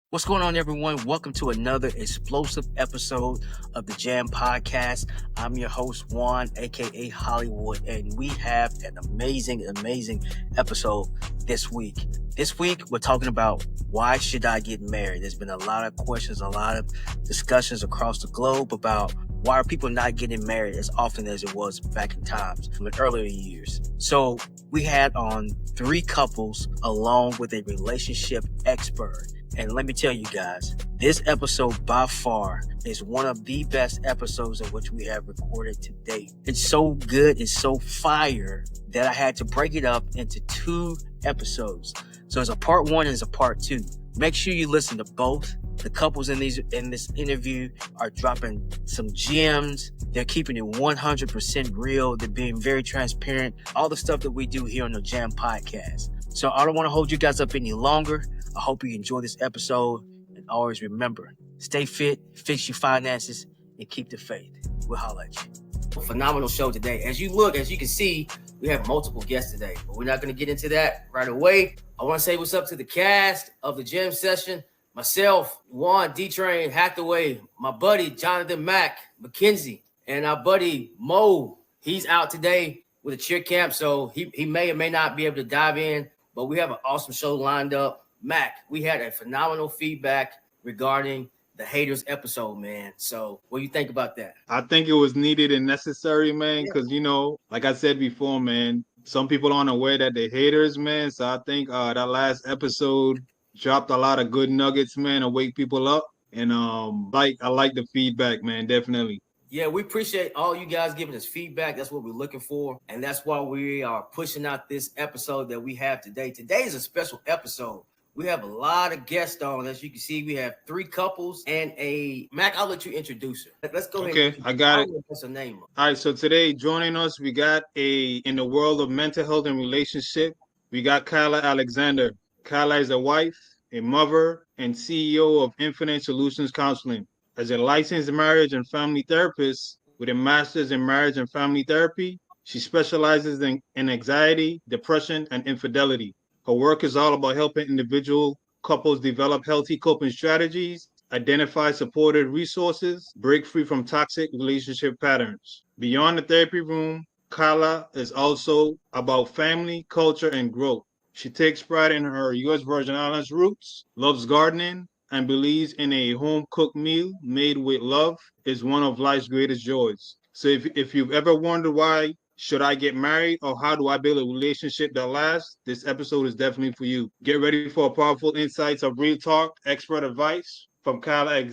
What's going on, everyone? Welcome to another explosive episode of the Jam Podcast. I'm your host, Juan, aka Hollywood, and we have an amazing episode this week. This week, we're talking about why should I get married? There's been a lot of questions, a lot of discussions across the globe about why are people not getting married as often as it was back in times, in earlier years. So we had on 3 couples along with a relationship expert. And let me tell you guys, this episode by far is one of the best episodes in which we have recorded to date. It's so good, it's so fire that I had to break it up into 2 episodes. So it's a part 1 and it's a part 2. Make sure you listen to both. The couples in this interview are dropping some gems. They're keeping it 100% real. They're being very transparent. All the stuff that we do here on the Jam Podcast. So I don't want to hold you guys up any longer. I hope you enjoy this episode. And always remember, stay fit, fix your finances, and keep the faith. We'll holler at you. Phenomenal show today. As you can see, we have multiple guests today. But we're not going to get into that right away. I want to say what's up to the cast of the Gym Session. Myself, Juan, D-Train, Hathaway, my buddy, Jonathan Mack, McKenzie, and our buddy, Mo. He's out today with a cheer camp, so he may or may not be able to dive in. But we have an awesome show lined up. Mac, we had a phenomenal feedback regarding the haters episode, man. So what do you think about that? I think it was needed and necessary, man, because, like I said before, man, some people aren't aware that they're haters, man. So I think that last episode dropped a lot of good nuggets, man, to wake people up. And I like the feedback, man, definitely. Yeah, we appreciate all you guys giving us feedback. That's what we're looking for. And that's why we are pushing out this episode that we have today. Today is a special episode. We have a lot of guests on. As you can see, we have 3 couples and a Mac. I'll let you introduce her. Let's go ahead. Okay, I got it. What's her name? All right, so today joining us, we got in the world of mental health and relationship, we got Kyla Alexander. Kyla is a wife, a mother, and CEO of Infinite.solutions Counseling. As a licensed marriage and family therapist with a master's in marriage and family therapy, she specializes in anxiety, depression, and infidelity. Her work is all about helping individual couples develop healthy coping strategies, identify supportive resources, break free from toxic relationship patterns. Beyond the therapy room, Kyla is also about family, culture, and growth. She takes pride in her U.S. Virgin Islands roots, loves gardening, and believes in a home-cooked meal made with love is one of life's greatest joys. So if you've ever wondered why should I get married or how do I build a relationship that lasts, this episode is definitely for you. Get ready for powerful insights of real talk, expert advice from Kyla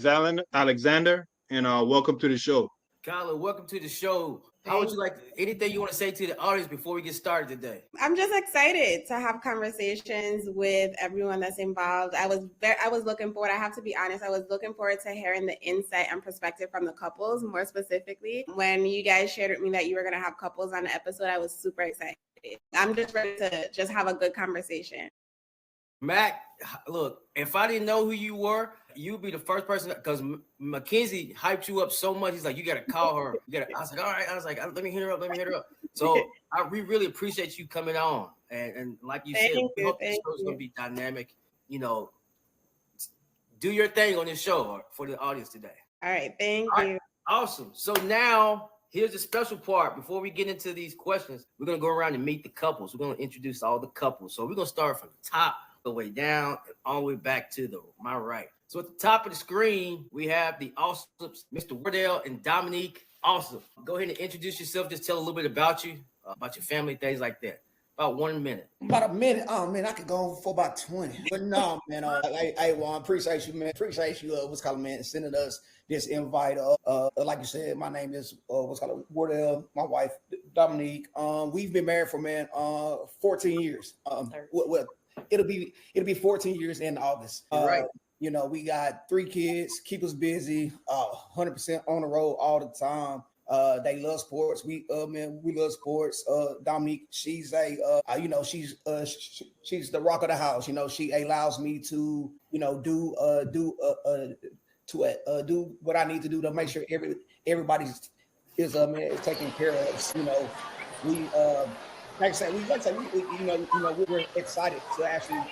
Alexander, and welcome to the show. Kyla, welcome to the show. How would you like anything you want to say to the audience before we get started today? I'm just excited to have conversations with everyone that's involved. I was looking forward. I have to be honest. I was looking forward to hearing the insight and perspective from the couples. More specifically, when you guys shared with me that you were going to have couples on the episode, I was super excited. I'm just ready to just have a good conversation. Mac, look, if I didn't know who you were, you'd be the first person, because Mackenzie hyped you up so much. He's like, you got to call her. I was like, all right. I was like, let me hit her up. So we really appreciate you coming on. And like you said, we hope this show is going to be dynamic. Do your thing on this show for the audience today. All right. Thank you. Awesome. So now here's the special part. Before we get into these questions, we're going to go around and meet the couples. We're going to introduce all the couples. So we're going to start from the top, the way down, and all the way back to my right. So at the top of the screen, we have the awesome Mr. Wardell and Dominique. Awesome. Go ahead and introduce yourself. Just tell a little bit about you, about your family, things like that. About 1 minute. About a minute. Oh man, I could go on for about 20. But no, man. Hey, Juan, appreciate you, man. Appreciate you. Man, sending us this invite. Like you said, my name is Wardell. My wife Dominique. We've been married for 14 years. Well, it'll be 14 years in August. Right. We got 3 kids, keep us busy, 100% on the road all the time. They love sports. We love sports. Dominique, she's she's the rock of the house. She allows me to, do what I need to do to make sure everybody is taken care of. We we're excited to actually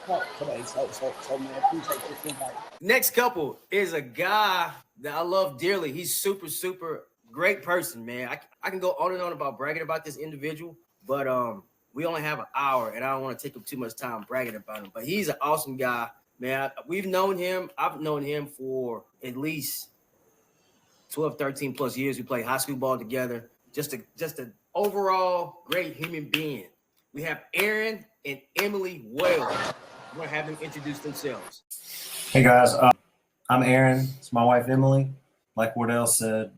talk today. So man, appreciate this invite. Next couple is a guy that I love dearly. He's super great person, man. I can go on and on about bragging about this individual, but we only have an hour, and I don't want to take up too much time bragging about him. But he's an awesome guy, man. We've known him. I've known him for at least 12, 13 plus years. We played high school ball together. Just an overall great human being. We have Aaron and Emily Wells. I'm gonna have them introduce themselves. Hey guys, I'm Aaron. It's my wife Emily. Like Wardell said,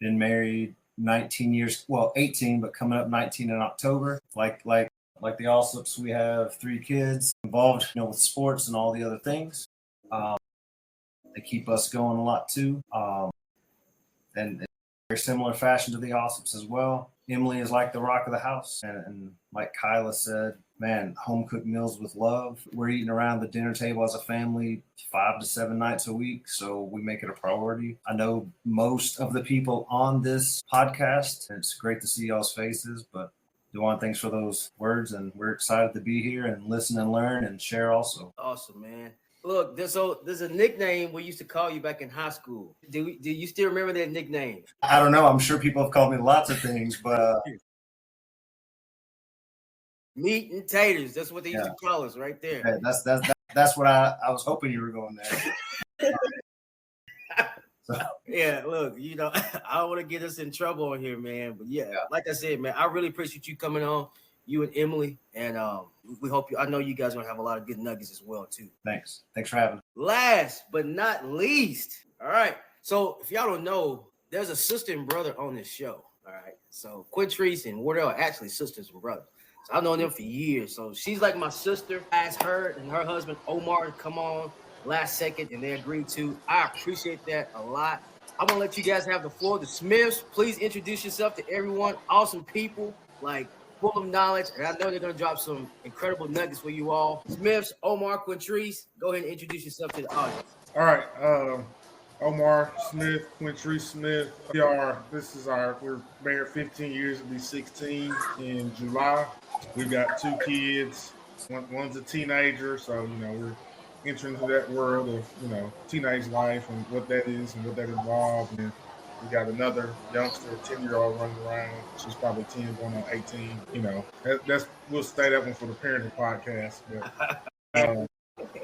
been married 19 years. Well, 18, but coming up 19 in October. Like the Allslips, we have 3 kids involved, with sports and all the other things. They keep us going a lot too. And in very similar fashion to the Allslips as well. Emily is like the rock of the house, and like Kyla said, man, home cooked meals with love. We're eating around the dinner table as a family 5 to 7 nights a week, so we make it a priority. I know most of the people on this podcast, and it's great to see y'all's faces, but Dewan, thanks for those words, and we're excited to be here and listen and learn and share also. Awesome, man. Look, there's a nickname we used to call you back in high school. Do you still remember that nickname? I don't know. I'm sure people have called me lots of things, but Meat and taters. That's what they used to call us right there. Yeah, that's what I was hoping you were going there. Yeah, look, I don't want to get us in trouble on here, man. But yeah, like I said, man, I really appreciate you coming on, you and Emily, and we hope I know you guys are gonna have a lot of good nuggets as well too. Thanks for having me. Last but not least, all right. So if y'all don't know, there's a sister and brother on this show. All right. So Quintrice and Wardell are actually sisters and brothers. So I've known them for years. So she's like my sister. I asked her and her husband Omar to come on last second, and they agreed to. I appreciate that a lot. I'm gonna let you guys have the floor. The Smiths, please introduce yourself to everyone. Awesome people, like full of knowledge, and I know they're gonna drop some incredible nuggets for you all. Smiths, Omar, Quintrice, go ahead and introduce yourself to the audience. All right, Omar Smith, Quintrice Smith. We're married 15 years, it'll be 16 in July. We've got 2 kids. One's a teenager, so we're entering into that world of teenage life and what that is and what that involves. And we got another youngster, a 10-year-old running around. She's probably 10, going on 18. We'll stay that one for the parenting podcast. But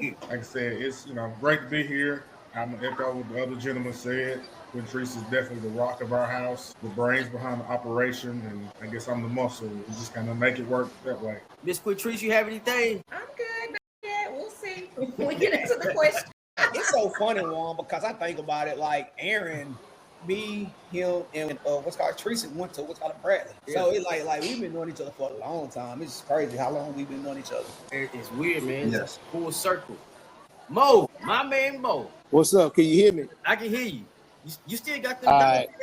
like I said, it's great to be here. I'm gonna echo what the other gentleman said. Quintrice is definitely the rock of our house, the brains behind the operation, and I guess I'm the muscle. We just kind of make it work that way. Miss Quintrice, you have anything? I'm good. Not yet. We'll see when we get into the question. It's so funny, Juan, because I think about it like Aaron, me, him, and Teresa went to Bradley. Yeah. So it's like we've been knowing each other for a long time. It's crazy how long we've been knowing each other. It's weird, man. Yes. It's full circle. Mo, my man Mo. What's up? Can you hear me? I can hear you. You still got the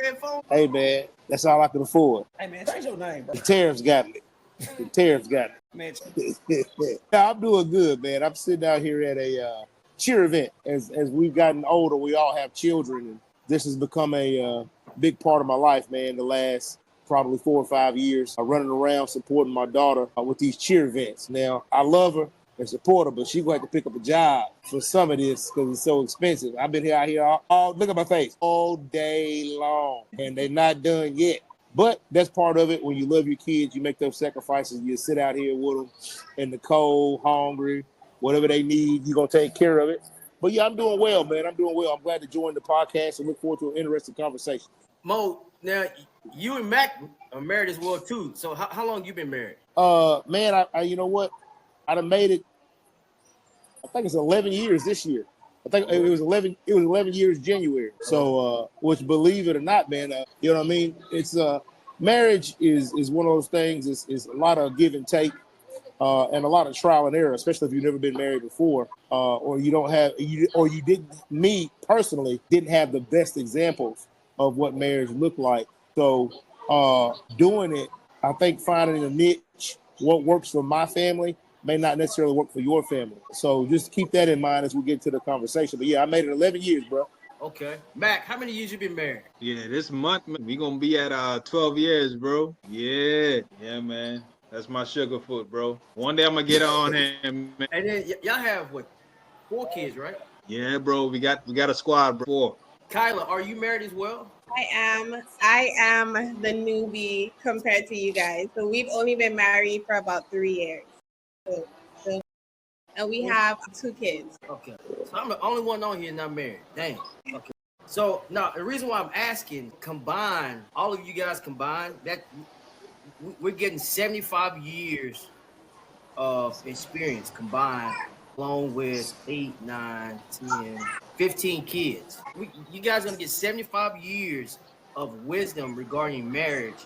headphones? Hey, man, that's all I can afford. Hey, man, change your name, bro. The tariffs got me. Man, yeah, I'm doing good, man. I'm sitting out here at a cheer event. As we've gotten older, we all have children, and this has become a big part of my life, man, the last probably 4 or 5 years. I'm running around supporting my daughter with these cheer events. Now, I love her and support her, but she's going to have to pick up a job for some of this because it's so expensive. I've been out here all look at my face, all day long, and they're not done yet. But that's part of it. When you love your kids, you make those sacrifices. You sit out here with them in the cold, hungry, whatever they need, you're going to take care of it. But yeah, I'm doing well, man. I'm doing well. I'm glad to join the podcast and look forward to an interesting conversation. Mo, now you and Mac are married as well too. So how long you been married? Man, I you know what? I done made it. I think it's 11 years this year. I think it was 11. It was 11 years January. So, which, believe it or not, man, you know what I mean. It's marriage is one of those things. It's a lot of give and take, and a lot of trial and error, especially if you've never been married before, or you don't have or you didn't. Me personally didn't have the best examples of what marriage looked like. So, doing it, I think finding a niche, what works for my family may not necessarily work for your family. So just keep that in mind as we get to the conversation. But yeah, I made it 11 years, bro. Okay. Mac, how many years you been married? Yeah, this month, we going to be at 12 years, bro. Yeah, man. That's my sugar foot, bro. One day I'm gonna get on him, man. And then y'all have what, 4 kids, right? Yeah, bro. We got a squad, bro. 4. Kyla, are you married as well? I am the newbie compared to you guys. So we've only been married for about 3 years. So, and we have 2 kids. Okay. So I'm the only one on here not married. Dang. Okay. So now the reason why I'm asking, combined, all of you guys combined, that we're getting 75 years of experience combined, along with 8, 9, 10, 15 kids. You guys are gonna get 75 years of wisdom regarding marriage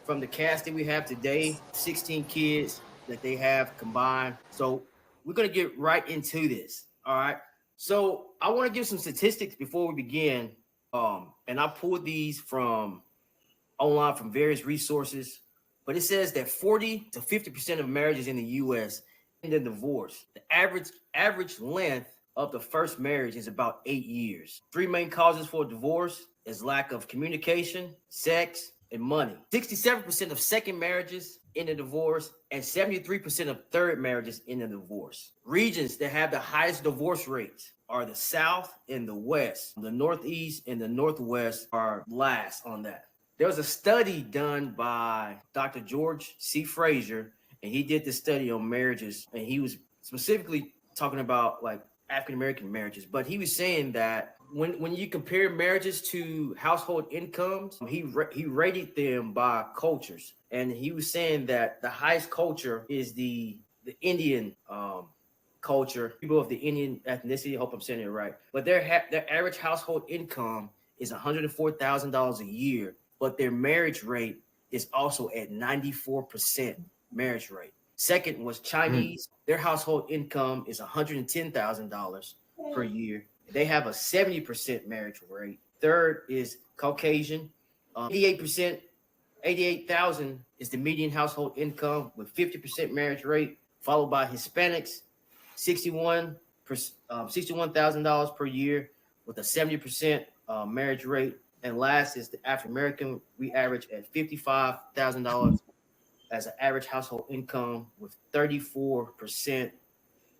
from the cast that we have today, 16 kids that they have combined. So we're gonna get right into this. All right. So I want to give some statistics before we begin. And I pulled these from online from various resources, but it says that 40 to 50% of marriages in the U.S. end in divorce. The average length of the first marriage is about 8 years. 3 main causes for divorce is lack of communication, sex, and money. 67% of second marriages end in divorce, and 73% of third marriages end in divorce. Regions that have the highest divorce rates are the South and the West. The Northeast and the Northwest are last on that. There was a study done by Dr. George C. Fraser, and he did this study on marriages, and he was specifically talking about like African American marriages. But he was saying that when you compare marriages to household incomes, he rated them by cultures, and he was saying that the highest culture is the Indian culture, people of the Indian ethnicity. I hope I'm saying it right. But their average household income is $104,000 a year, but their marriage rate is also at 94% marriage rate. Second was Chinese. Their household income is $110,000 per year. They have a 70% marriage rate. Third is Caucasian. 88%, 88,000 is the median household income with 50% marriage rate, followed by Hispanics, $61,000 per year with a 70% marriage rate. And last is the African American. We average at $55,000 as an average household income with 34%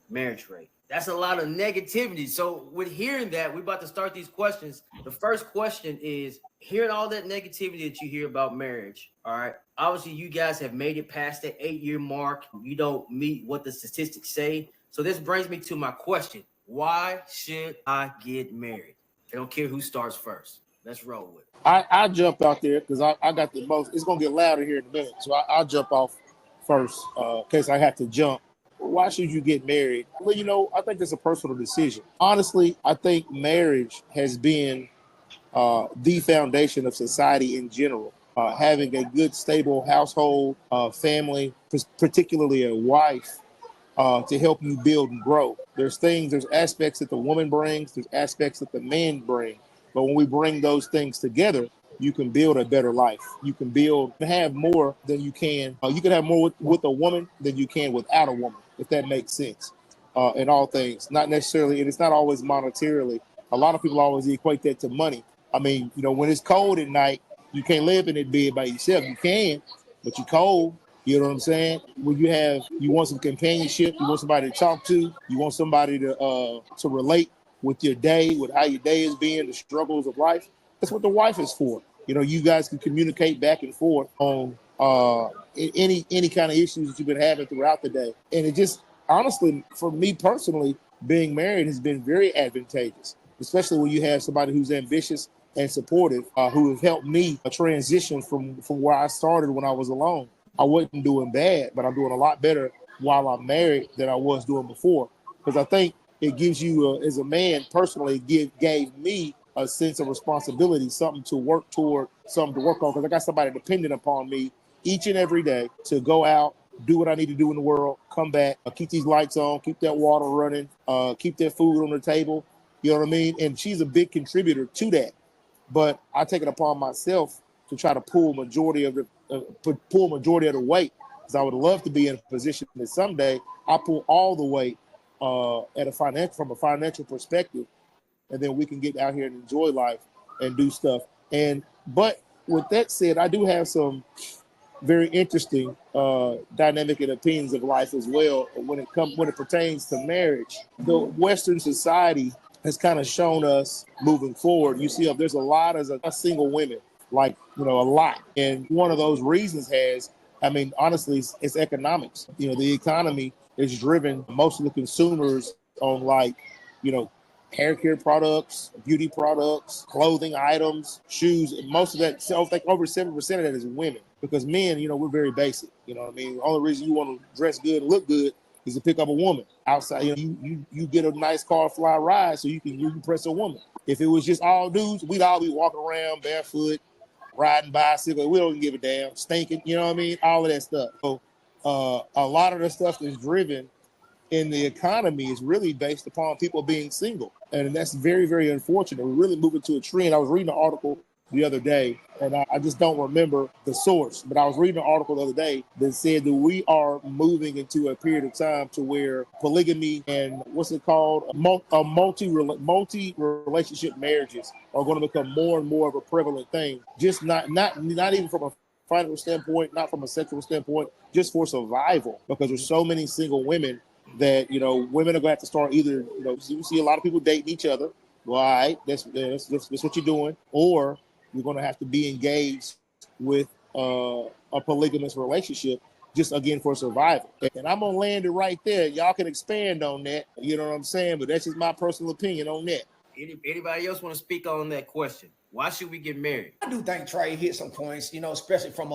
marriage rate. That's a lot of negativity. So with hearing that, we're about to start these questions. The first question is, hearing all that negativity that you hear about marriage, all right, obviously you guys have made it past that 8-year mark. You don't meet what the statistics say. So this brings me to my question. Why should I get married? I don't care who starts first. Let's roll with it. I jumped out there because I got the most. It's gonna get louder here in a minute, so I'll jump off first in case I have to jump. Why should you get married? Well, I think it's a personal decision. Honestly, I think marriage has been the foundation of society in general. Having a good, stable household, family, particularly a wife, to help you build and grow. There's aspects that the woman brings, there's aspects that the man bring. But when we bring those things together, you can build a better life. You can have more than you can. You can have more with a woman than you can without a woman, if that makes sense. In all things, not necessarily, and it's not always monetarily. A lot of people always equate that to money. I mean, when it's cold at night, you can't live in that bed by yourself. You can, but you're cold. You know what I'm saying? When you want some companionship, you want somebody to talk to, you want somebody to relate with your day, with how your day is being, the struggles of life. That's what the wife is for. You guys can communicate back and forth on any kind of issues that you've been having throughout the day. And it just, honestly, for me personally, being married has been very advantageous, especially when you have somebody who's ambitious and supportive, who has helped me transition from where I started when I was alone. I wasn't doing bad, but I'm doing a lot better while I'm married than I was doing before. Because I think it gives you, as a man personally, gave me a sense of responsibility, something to work toward, something to work on. Because I got somebody dependent upon me each and every day to go out, do what I need to do in the world, come back, keep these lights on, keep that water running, keep that food on the table. You know what I mean? And she's a big contributor to that. But I take it upon myself to try to pull majority of the weight, because I would love to be in a position that someday I pull all the weight from a financial perspective, and then we can get out here and enjoy life and do stuff. But with that said, I do have some very interesting dynamic and opinions of life as well when it pertains to marriage. The Western society has kind of shown us moving forward. You see, there's a lot of single women, like, a lot, and one of those reasons honestly, it's economics. The economy is driven, most of the consumers on, like, hair care products, beauty products, clothing items, shoes. And most of that, so I think over 7% of that is women, because men, we're very basic. You know what I mean? The only reason you want to dress good and look good is to pick up a woman outside. You get a nice car, fly ride, so you can impress a woman. If it was just all dudes, we'd all be walking around barefoot, riding bicycle. We don't give a damn, stinking. You know what I mean? All of that stuff. So a lot of the stuff that's driven in the economy is really based upon people being single. And that's very, very unfortunate. We're really moving to a trend. I was reading an article the other day, and I just don't remember the source, but I was reading an article the other day that said that we are moving into a period of time to where polygamy and what's it called, multi relationship marriages are going to become more and more of a prevalent thing. Just not even from a financial standpoint, not from a sexual standpoint, just for survival, because there's so many single women that women are going to have to start either, you see a lot of people dating each other. Well, all right, that's what you're doing, or you're going to have to be engaged with a polygamous relationship, just again for survival. And I'm gonna land it right there. Y'all can expand on that. You know what I'm saying? But that's just my personal opinion on that. Anybody else want to speak on that question? Why should we get married? I do think Trey hit some points, especially from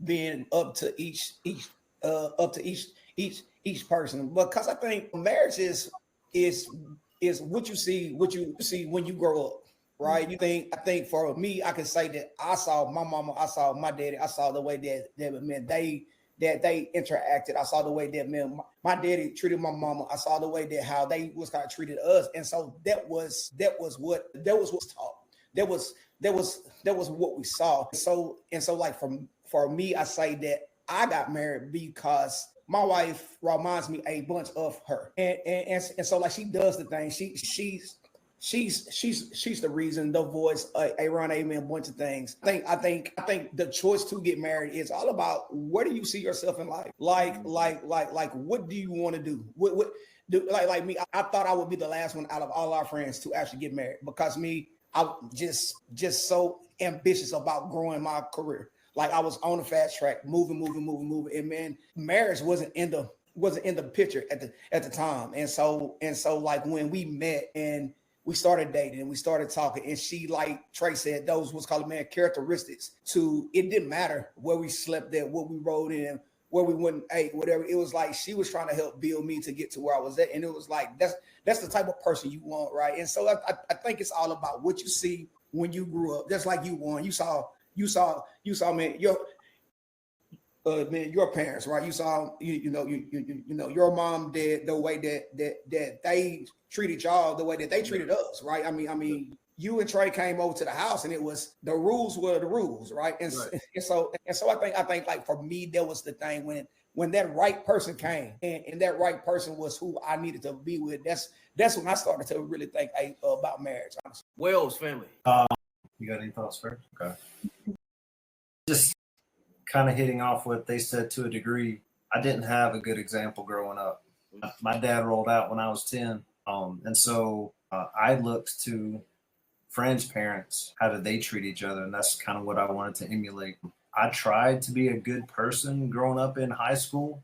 being up to each person. Because I think marriage is what you see when you grow up, right? I think for me, I can say that I saw my mama, I saw my daddy, I saw the way that they interacted. I saw the way that my daddy treated my mama. I saw the way that how they was kind of treated us, and so that was what's taught. That was what we saw. So like for me, I say that I got married because my wife reminds me a bunch of her, and so like she does the thing. She's the reason, the voice, a run, amen, a bunch of things. I think the choice to get married is all about where do you see yourself in life? Like what do you want to do? What do, like me? I thought I would be the last one out of all our friends to actually get married, because I'm just so ambitious about growing my career. Like I was on a fast track, moving, and man, marriage wasn't in the picture at the time. And so like when we met and we started dating and we started talking, and she, like Trey said, those was called, man, characteristics to, it didn't matter where we slept at, what we rode in, where we went and ate, whatever. It was like she was trying to help build me to get to where I was at. And it was like, that's the type of person you want, right? And so I think it's all about what you see when you grew up. Just like you, Warren, you saw, man, your parents, right? You saw, you know, your mom did the way that they treated y'all, the way that they treated us, right? I mean, you and Trey came over to the house, and it was, the rules were the rules, right? And so I think like for me, that was the thing when that right person came, and that right person was who I needed to be with. That's when I started to really think about marriage, honestly. Wells family. You got any thoughts first? Okay. Just kind of hitting off what they said to a degree. I didn't have a good example growing up. My dad rolled out when I was 10. And so I looked to friends' parents. How did they treat each other? And that's kind of what I wanted to emulate. I tried to be a good person growing up in high school.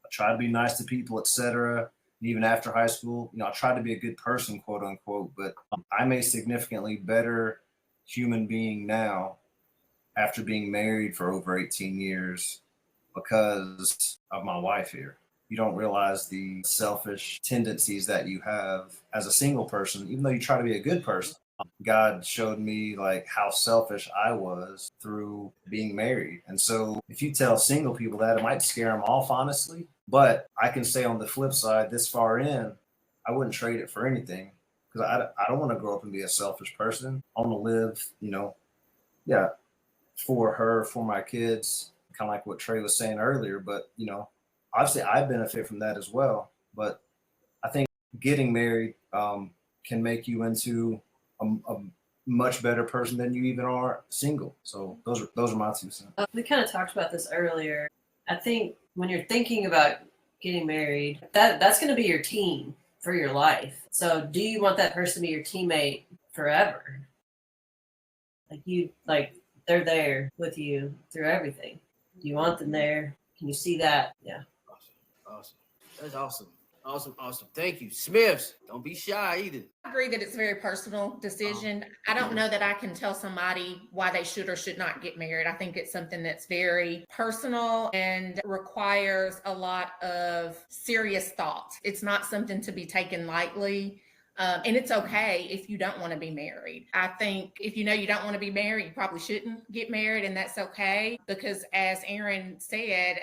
I tried to be nice to people, etc. And even after high school, I tried to be a good person, quote unquote. But I'm a significantly better human being now after being married for over 18 years because of my wife here. You don't realize the selfish tendencies that you have as a single person, even though you try to be a good person. God showed me like how selfish I was through being married. And so if you tell single people that, it might scare them off, honestly. But I can say on the flip side, this far in, I wouldn't trade it for anything, because I don't want to grow up and be a selfish person. I want to live, for her, for my kids, kind of like what Trey was saying earlier. But, obviously I benefit from that as well. But I think getting married can make you into much better person than you even are single. So those are my 2 cents. We kind of talked about this earlier. I think when you're thinking about getting married, that's going to be your team for your life. So do you want that person to be your teammate forever? Like they're there with you through everything. Do you want them there? Can you see that? Yeah. Awesome. That's awesome. Awesome. Thank you. Smiths, don't be shy either. I agree that it's a very personal decision. I don't know that I can tell somebody why they should or should not get married. I think it's something that's very personal and requires a lot of serious thought. It's not something to be taken lightly. And it's okay if you don't want to be married. I think if you know you don't want to be married, you probably shouldn't get married, and that's okay. Because as Aaron said,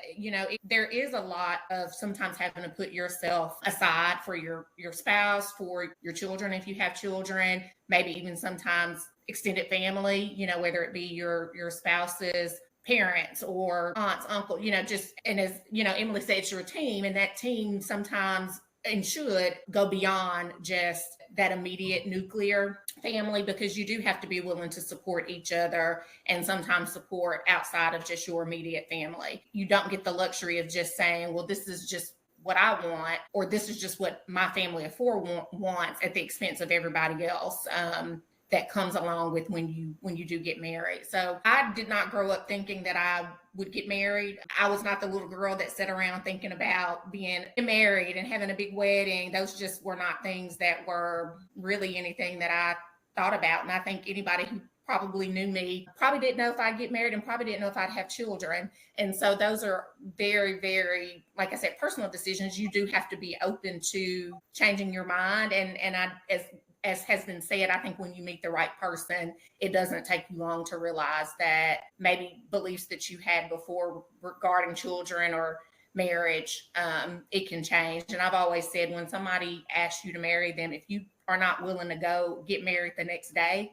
there is a lot of sometimes having to put yourself aside for your spouse, for your children if you have children, maybe even sometimes extended family, whether it be your spouse's parents or aunts, uncle, and as Emily said, it's your team, and that team sometimes and should go beyond just that immediate nuclear family, because you do have to be willing to support each other and sometimes support outside of just your immediate family. You don't get the luxury of just saying, well, this is just what I want, or this is just what my family of 4 wants at the expense of everybody else. That comes along with when you do get married. So I did not grow up thinking that I would get married. I was not the little girl that sat around thinking about being married and having a big wedding. Those just were not things that were really anything that I thought about. And I think anybody who probably knew me probably didn't know if I'd get married and probably didn't know if I'd have children. And so those are very, very, like I said, personal decisions. You do have to be open to changing your mind. And as has been said, I think when you meet the right person, it doesn't take you long to realize that maybe beliefs that you had before regarding children or marriage, it can change. And I've always said, when somebody asks you to marry them, if you are not willing to go get married the next day,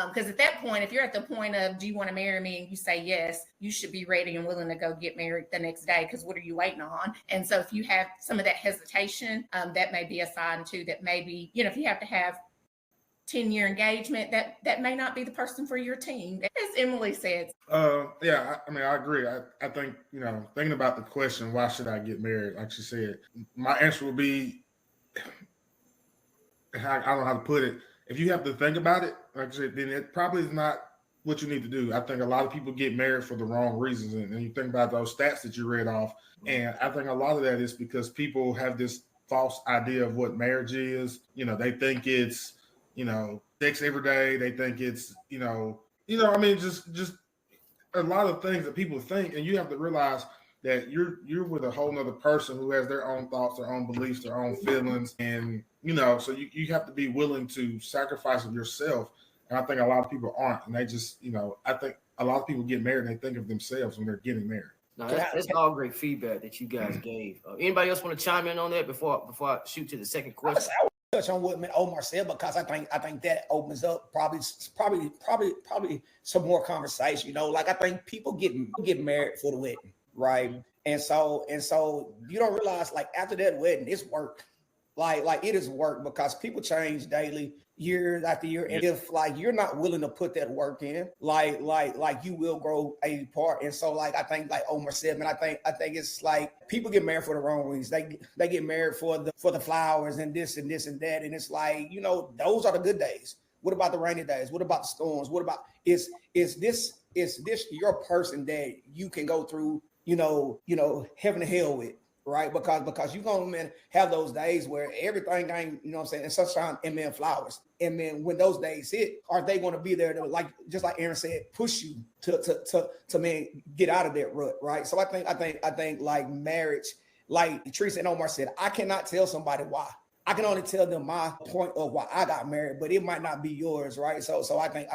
because at that point, if you're at the point of, do you want to marry me? And you say yes, you should be ready and willing to go get married the next day, because what are you waiting on? And so if you have some of that hesitation, that may be a sign too that maybe, if you have to have 10-year engagement, that may not be the person for your team, as Emily said. Yeah, I agree. I think, thinking about the question, why should I get married? Like she said, my answer would be, I don't know how to put it. If you have to think about it, like I said, then it probably is not what you need to do. I think a lot of people get married for the wrong reasons. And you think about those stats that you read off. And I think a lot of that is because people have this false idea of what marriage is. They think it's, sex every day. They think it's, just a lot of things that people think. And you have to realize that you're with a whole nother person who has their own thoughts, their own beliefs, their own feelings. And, so you have to be willing to sacrifice of yourself. And I think a lot of people aren't. And they just, I think a lot of people get married and they think of themselves when they're getting married. No, that's all great feedback that you guys gave. Anybody else want to chime in on that before I shoot to the second question? I would touch on what Omar said, because I think that opens up probably some more conversation. Like, I think people get married for the wedding, right? And so you don't realize, like, after that wedding, it's work. Like it is work, because people change daily, year after year. And if, like, you're not willing to put that work in, like you will grow apart. And so, like, I think, like Omar said, man, I think it's like people get married for the wrong reasons. They get married for the flowers and this and this and that. And it's like, those are the good days. What about the rainy days? What about the storms? What about is this your person that you can go through, heaven and hell with? Right, because you're gonna have those days where everything ain't, what I'm saying, and sunshine and then flowers. And then when those days hit, are they gonna be there to, like, just like Aaron said, push you to get out of that rut, right? So I think like marriage, like Teresa and Omar said, I cannot tell somebody why. I can only tell them my point of why I got married, but it might not be yours, right? So I think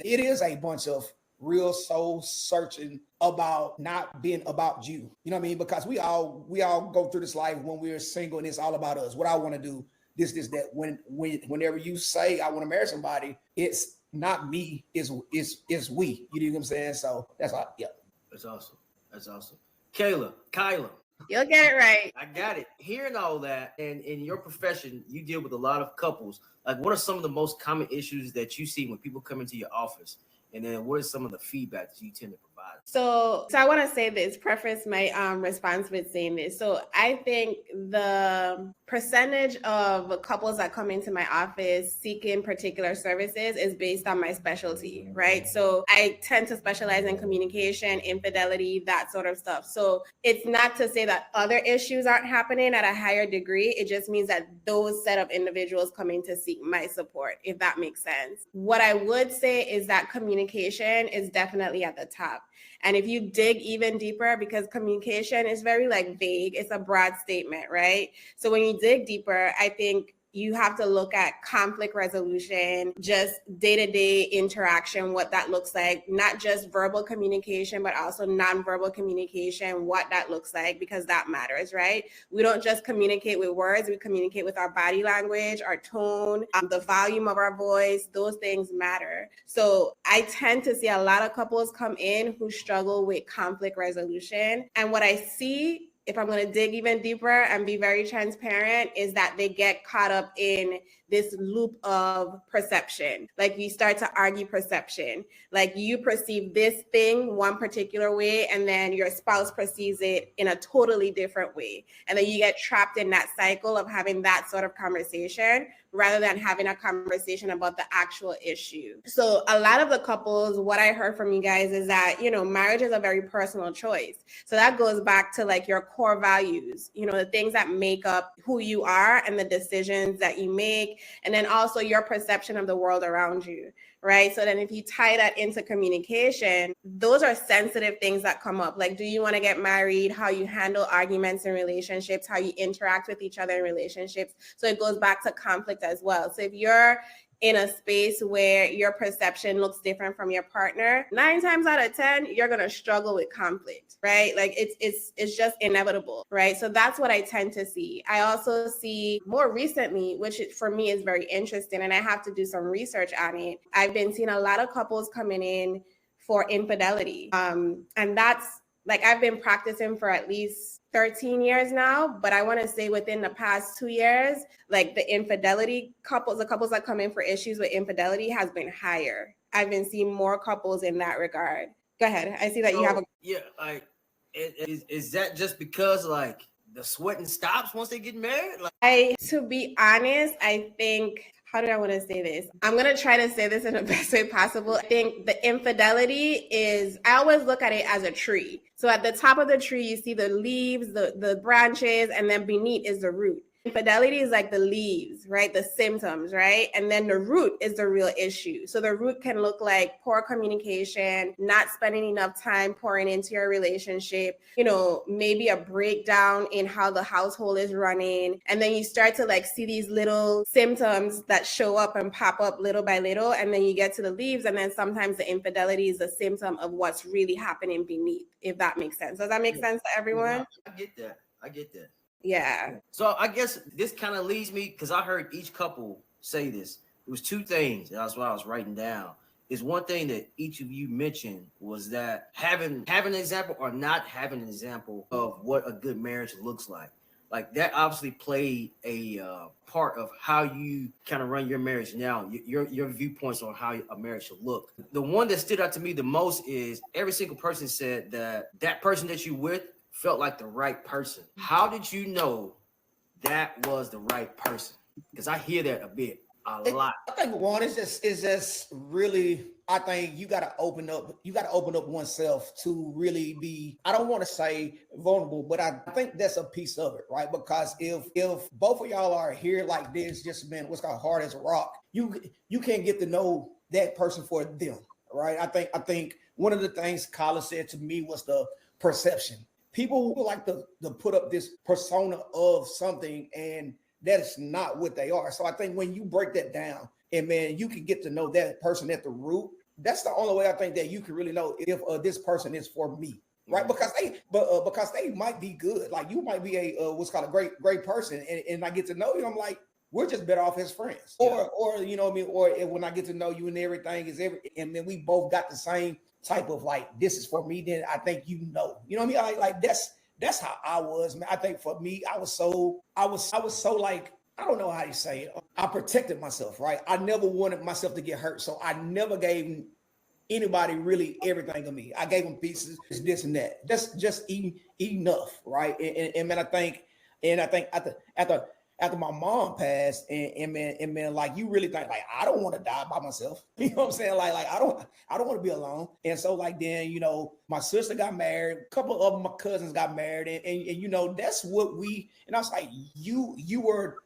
it is a bunch of real soul searching about not being about you. You know what I mean? Because we all go through this life when we're single and it's all about us. What I want to do, this, that. Whenever you say I want to marry somebody, it's not me, it's we. You know what I'm saying? So that's all. Yeah. That's awesome. Kyla. You'll get it right. I got it. Hearing all that, and in your profession, you deal with a lot of couples. Like, what are some of the most common issues that you see when people come into your office? And then what is some of the feedback that you tend to provide? So I want to say this, preface my response with saying this. So I think the percentage of couples that come into my office seeking particular services is based on my specialty, right? So I tend to specialize in communication, infidelity, that sort of stuff. So it's not to say that other issues aren't happening at a higher degree. It just means that those set of individuals coming to seek my support, if that makes sense. What I would say is that communication is definitely at the top. And if you dig even deeper, because communication is very vague, it's a broad statement, right? So when you dig deeper, I think you have to look at conflict resolution, just day-to-day interaction, what that looks like, not just verbal communication, but also nonverbal communication, what that looks like, because that matters, right? We don't just communicate with words, we communicate with our body language, our tone, the volume of our voice, those things matter. So I tend to see a lot of couples come in who struggle with conflict resolution. And what I see, if I'm going to dig even deeper and be very transparent, is that they get caught up in this loop of perception. Like you start to argue perception. Like you perceive this thing one particular way, and then your spouse perceives it in a totally different way. And then you get trapped in that cycle of having that sort of conversation rather than having a conversation about the actual issue. So a lot of the couples, what I heard from you guys is that, marriage is a very personal choice. So that goes back to your core values, the things that make up who you are and the decisions that you make, and then also your perception of the world around you, right? So then if you tie that into communication, those are sensitive things that come up. Like, do you want to get married? How you handle arguments in relationships, how you interact with each other in relationships. So it goes back to conflict as well. So if you're in a space where your perception looks different from your partner, 9 times out of 10, you're going to struggle with conflict, right? Like it's just inevitable, right? So that's what I tend to see. I also see more recently, which for me is very interesting, and I have to do some research on it. I've been seeing a lot of couples coming in for infidelity. And that's I've been practicing for at least 13 years now, but I want to say within the past 2 years, the infidelity couples, the couples that come in for issues with infidelity has been higher. I've been seeing more couples in that regard. Go ahead. I see that you have a... Yeah, is that just because the sweating stops once they get married? To be honest, I think, how do I want to say this? I'm going to try to say this in the best way possible. I think the infidelity is, I always look at it as a tree. So at the top of the tree, you see the leaves, the branches, and then beneath is the root. Infidelity is like the leaves, right? The symptoms, right? And then the root is the real issue. So the root can look like poor communication, not spending enough time pouring into your relationship, maybe a breakdown in how the household is running. And then you start to see these little symptoms that show up and pop up little by little. And then you get to the leaves. And then sometimes the infidelity is a symptom of what's really happening beneath, if that makes sense. Does that make sense to everyone? I get that. Yeah. So I guess this kind of leads me, because I heard each couple say this. It was 2 things. That's what I was writing down. Is one thing that each of you mentioned was that having an example or not having an example of what a good marriage looks like. Like that obviously played a part of how you kind of run your marriage now, your viewpoints on how a marriage should look. The one that stood out to me the most is every single person said that person that you with felt like the right person. How did you know that was the right person? Because I hear that a lot. I think one is just really, I think you gotta open up oneself to really be, I don't want to say vulnerable, but I think that's a piece of it, right? Because if both of y'all are here like this, just been what's called hard as a rock, you can't get to know that person for them, right? I think one of the things Kyla said to me was the perception. People like to put up this persona of something, and that's not what they are. So I think when you break that down, and man, you can get to know that person at the root. That's the only way I think that you can really know if this person is for me, right? Because they might be good. Like you might be a what's called a great person, and I get to know you. I'm like, we're just better off as friends, or you know what I mean. Or when I get to know you and everything and then we both got the same type of this is for me, then I think what I mean? Like That's how I was, man. I think for me, I was so like, I don't know how you say it. I protected myself, right? I never wanted myself to get hurt. So I never gave anybody really everything to me. I gave them pieces, this and that. Just enough, right? And man, I think after my mom passed, and man, like you really think like I don't want to die by myself. You know what I'm saying? Like I don't want to be alone. And so like then, you know, my sister got married, a couple of my cousins got married, and you know, that's what and I was like, you were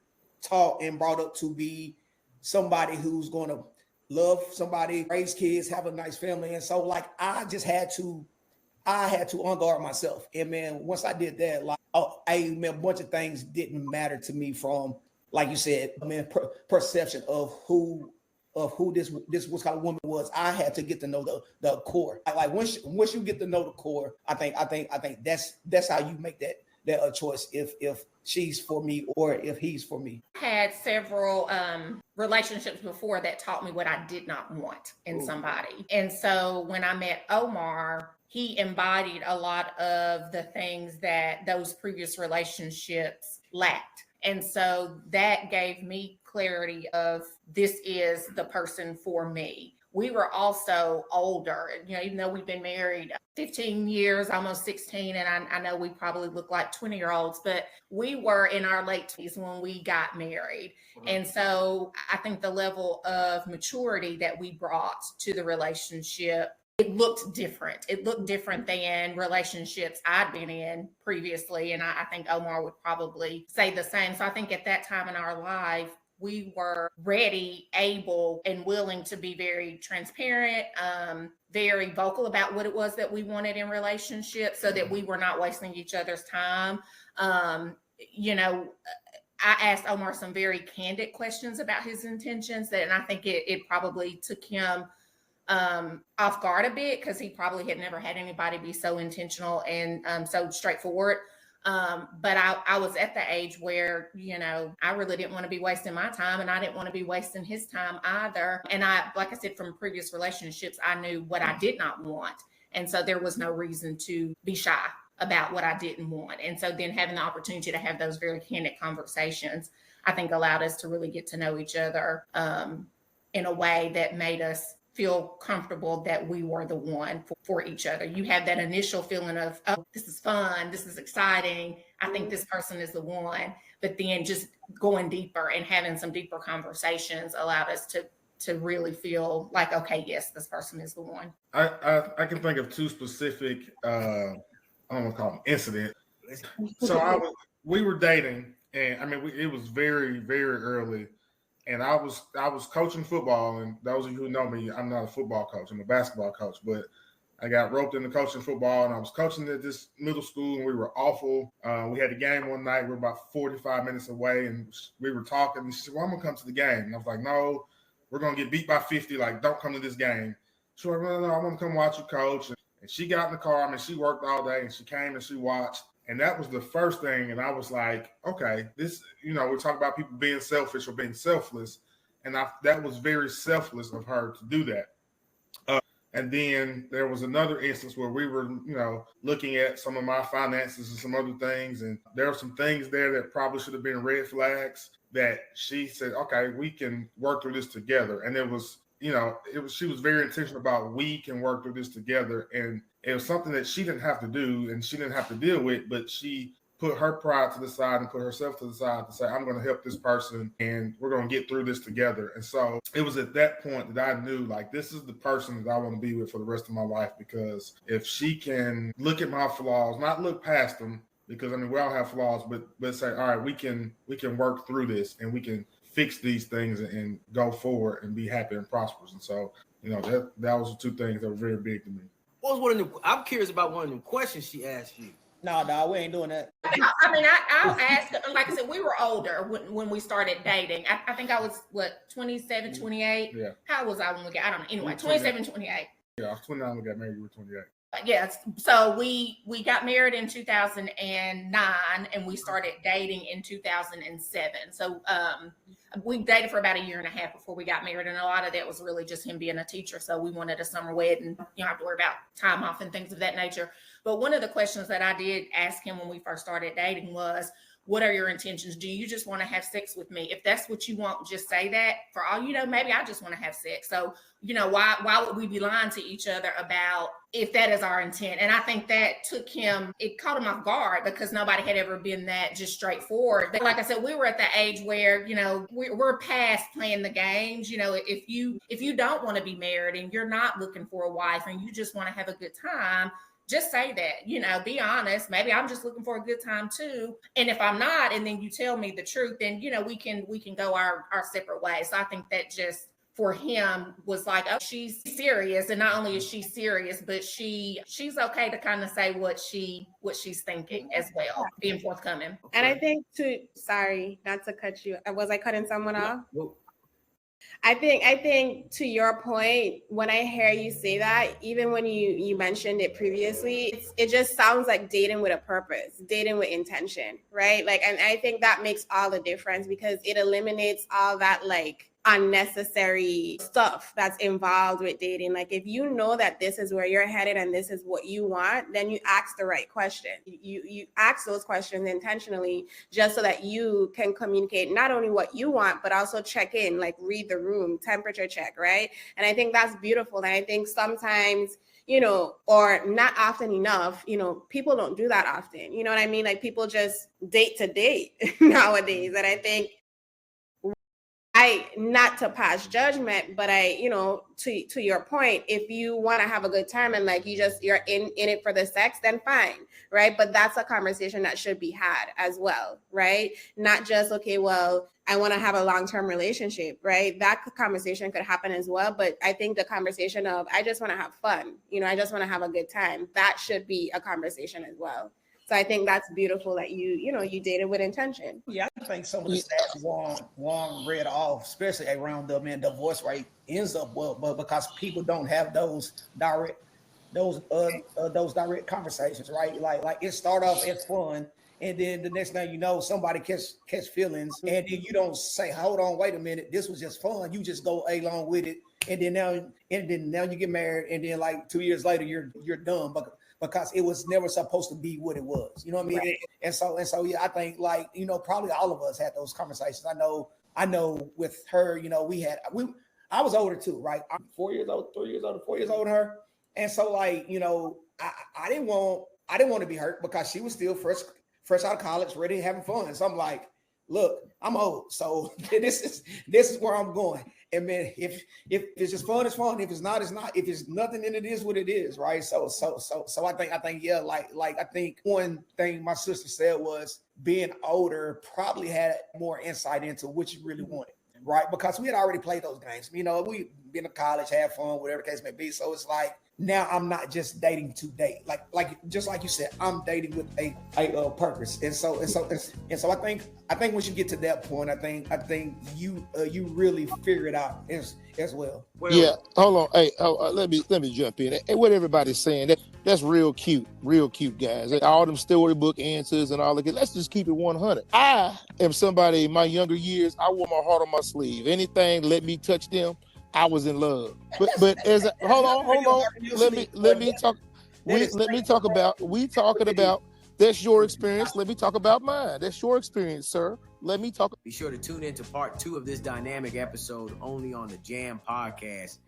taught and brought up to be somebody who's gonna love somebody, raise kids, have a nice family. And so like I had to unguard myself. And man, once I did that, like man, a bunch of things didn't matter to me from, like you said, man, perception of who this was kind of woman was. I had to get to know the core. Like once you get to know the core, I think that's how you make that choice if she's for me or if he's for me. I had several relationships before that taught me what I did not want in somebody. And so when I met Omar, he embodied a lot of the things that those previous relationships lacked. And so that gave me clarity of this is the person for me. We were also older, you know, even though we've been married 15 years, almost 16, and I know we probably look like 20-year-olds, but we were in our late 20s when we got married. And so I think the level of maturity that we brought to the relationship, it looked different. It looked different than relationships I'd been in previously. And I think Omar would probably say the same. So I think at that time in our life, we were ready, able, and willing to be very transparent, very vocal about what it was that we wanted in relationships so that we were not wasting each other's time. You know, I asked Omar some very candid questions about his intentions and I think it probably took him off guard a bit because he probably had never had anybody be so intentional and so straightforward. But I was at the age where, you know, I really didn't want to be wasting my time and I didn't want to be wasting his time either. And like I said, from previous relationships, I knew what I did not want. And so there was no reason to be shy about what I didn't want. And so then having the opportunity to have those very candid conversations, I think allowed us to really get to know each other in a way that made us feel comfortable that we were the one for each other. You have that initial feeling of, oh, this is fun, this is exciting, I think this person is the one. But then just going deeper and having some deeper conversations allowed us to really feel like, okay, yes, this person is the one. I can think of two specific, I don't want to call them incidents. So we were dating, and I mean, it was very, very early. And I was coaching football, and those of you who know me, I'm not a football coach. I'm a basketball coach, but I got roped into coaching football, and I was coaching at this middle school, and we were awful. We had a game one night. We were about 45 minutes away, and we were talking. And she said, well, I'm going to come to the game. And I was like, no, we're going to get beat by 50. Like, don't come to this game. She was like, no, I want to come watch you coach. And she got in the car. I mean, she worked all day, and she came and she watched. And that was the first thing. And I was like, okay, this, you know, we're talking about people being selfish or being selfless. And that was very selfless of her to do that. And then there was another instance where we were, you know, looking at some of my finances and some other things. And there were some things there that probably should have been red flags that she said, okay, we can work through this together. And it was, you know, she was very intentional about we can work through this together. And it was something that she didn't have to do and she didn't have to deal with, but she put her pride to the side and put herself to the side to say, I'm going to help this person and we're going to get through this together. And so it was at that point that I knew, like, this is the person that I want to be with for the rest of my life, because if she can look at my flaws, not look past them, because I mean, we all have flaws, but say, all right, we can work through this and we can fix these things and go forward and be happy and prosperous. And so, you know, that was the two things that were very big to me. What was one of the? I'm curious about one of the questions she asked you. No, we ain't doing that. I mean, I'll ask, like I said, we were older when we started dating. I think I was, 27, 28? Yeah. How was I when we got, I don't know. Anyway, 27, 28. Yeah, I was 29 when we got married. You were 28. Yes. So we got married in 2009 and we started dating in 2007. So we dated for about a year and a half before we got married. And a lot of that was really just him being a teacher. So we wanted a summer wedding. You don't have to worry about time off and things of that nature. But one of the questions that I did ask him when we first started dating was, what are your intentions? Do you just want to have sex with me? If that's what you want, just say that. For all you know, maybe I just want to have sex. So, you know, why would we be lying to each other about if that is our intent? And I think that it caught him off guard because nobody had ever been that just straightforward. But like I said, we were at the age where, you know, we're past playing the games. You know, if you don't want to be married and you're not looking for a wife and you just want to have a good time, just say that, you know, be honest. Maybe I'm just looking for a good time too. And if I'm not, and then you tell me the truth, then, you know, we can go our separate ways. So I think that just for him was like, oh, she's serious. And not only is she serious, but she's okay to kind of say what she's thinking as well, being forthcoming. And I think sorry, not to cut you. Was I cutting someone off? Well, I think to your point, when I hear you say that, even when you mentioned it previously, it just sounds like dating with a purpose, dating with intention, right? Like, and I think that makes all the difference because it eliminates all that like unnecessary stuff that's involved with dating. Like if you know that this is where you're headed and this is what you want, then you ask the right question. You ask those questions intentionally just so that you can communicate not only what you want, but also check in, like read the room, temperature check, right? And I think that's beautiful. And I think sometimes, you know, or not often enough, you know, people don't do that often. You know what I mean? Like people just date to date nowadays. And I think not to pass judgment, but you know, to your point, if you want to have a good time and like you're in it for the sex, then fine, right? But that's a conversation that should be had as well, right? Not just, okay, well, I want to have a long-term relationship, right? That conversation could happen as well. But I think the conversation of, I just want to have fun, you know, I just want to have a good time, that should be a conversation as well. So I think that's beautiful that you dated with intention. Yeah, I think some of the stats Juan read off, especially around the divorce rate, ends up well, but because people don't have those direct conversations, right? Like it start off as fun, and then the next thing you know, somebody catch feelings, and then you don't say, "Hold on, wait a minute, this was just fun." You just go along with it, and then now you get married, and then like 2 years later, you're done, but because it was never supposed to be what it was. You know what I mean? Right. And so yeah, I think like, you know, probably all of us had those conversations. I know with her, you know, I was older too, right? I'm 4 years old, 3 years old, 4 years older than her. And so like, you know, I didn't want to be hurt because she was still fresh out of college, ready and having fun. So I'm like, look, I'm old. So this is where I'm going. And man, if it's just fun, it's fun. If it's not, it's not. If it's nothing, then it is what it is, right? So I think yeah, like I think one thing my sister said was being older probably had more insight into what you really wanted, right? Because we had already played those games. You know, we been to college, had fun, whatever the case may be. So it's like now I'm not just dating to date, like just like you said, I'm dating with a purpose. And so I think once you get to that point, I think you really figure it out as well. Yeah, hold on. Hey, let me jump in. Hey, what everybody's saying, that's real cute, guys. All them storybook answers and all of it. Let's just keep it 100. I am somebody in my younger years. I wore my heart on my sleeve. Anything let me touch them, I was in love. But as hold on. Let me talk. We talking about. That's your experience. Let me talk about mine. That's your experience, sir. Let me talk. Be sure to tune in to part 2 of this dynamic episode only on the Jam Podcast.